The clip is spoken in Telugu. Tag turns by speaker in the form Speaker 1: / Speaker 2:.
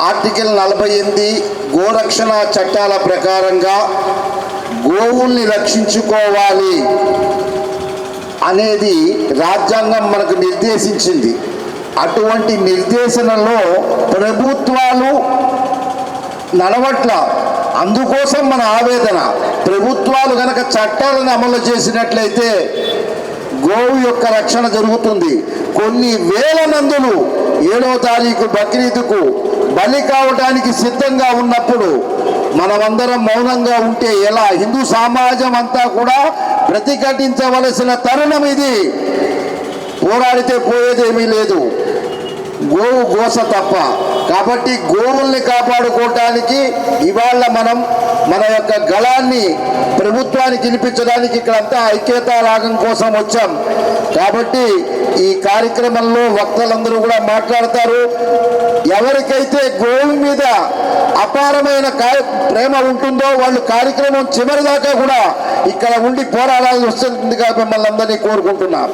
Speaker 1: ఆర్టికల్ 48 గోరక్షణ చట్టాల ప్రకారంగా గోవుల్ని రక్షించుకోవాలి అనేది రాజ్యాంగం మనకు నిర్దేశించింది. అటువంటి నిర్దేశనలో ప్రభుత్వాలు నడవట్ల. అందుకోసం మన ఆవేదన. ప్రభుత్వాలు గనక చట్టాలను అమలు చేసినట్లయితే గోవు యొక్క రక్షణ జరుగుతుంది. కొన్ని వేల నందులు 7వ తారీఖు బక్రీదుకు బలి కావడానికి సిద్ధంగా ఉన్నప్పుడు మనమందరం మౌనంగా ఉంటే ఎలా? హిందూ సమాజం అంతా కూడా ప్రతిఘటించవలసిన తరుణం ఇది. పోరాడితే పోయేదేమీ లేదు, గోవు గోస తప్ప. కాబట్టి గోవుల్ని కాపాడుకోవటానికి ఇవాళ మనం మన యొక్క గళాన్ని ప్రభుత్వానికి వినిపించడానికి ఇక్కడంతా ఐక్యతా రాగం కోసం వచ్చాం. కాబట్టి ఈ కార్యక్రమంలో వక్తలందరూ కూడా మాట్లాడతారు. ఎవరికైతే గోవు మీద అపారమైన ప్రేమ ఉంటుందో వాళ్ళు కార్యక్రమం చివరిదాకా కూడా ఇక్కడ ఉండి పోరాడాల్సి వస్తుందిగా మిమ్మల్ని అందరినీ కోరుకుంటున్నాం.